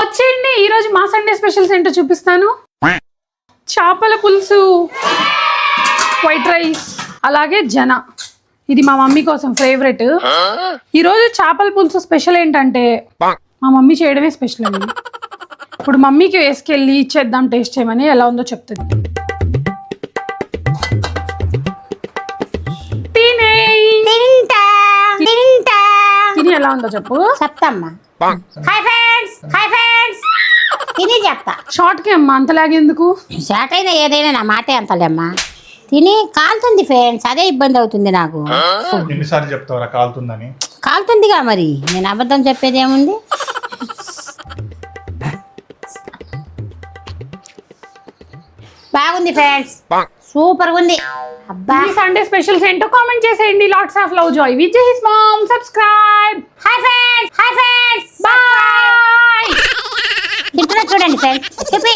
వచ్చేయండి, ఈరోజు మా సండే స్పెషల్స్ ఏంటో చూపిస్తాను. చేపల పులుసు, వైట్ రైస్, అలాగే జన. ఇది మా మమ్మీ కోసం ఫేవరెట్. ఈరోజు చేపల పులుసు స్పెషల్ ఏంటంటే మా మమ్మీ చేయడమే స్పెషల్ అండి. ఇప్పుడు మమ్మీకి వేసుకెళ్ళి ఇచ్చేద్దాం, టేస్ట్ చేయమని. ఎలా ఉందో చెప్తుంది. తిని ఎలా ఉందో చెప్పు. చెప్తామ్మా. హాయ్ ఫ్రెండ్స్ తిని చెప్తా. షార్ట్ కి అమ్మా, అంతలాగెందుకు? షార్ట్ అయినా ఏదైనా నా మాటే అంతలేమ్మా. తిని కాలుతుంది ఫ్రెండ్స్, అదే ఇబ్బంది అవుతుంది నాకు. ఎన్నిసార్లు చెప్తావరా కాలుతుందని? కాలుతుందిగా మరి, నేను అబద్ధం చెప్పేది ఏముంది. బాగుంది ఫ్రెండ్స్, సూపర్ ఉంది. అబ్బా, ఈ సండే స్పెషల్స్ ఏంటో కామెంట్ చేసేయండి. Lots of love, Joy with his mom. Subscribe. Hi friends bye. తింటున్నా చూడండి ఫ్రెండ్స్. చెప్పి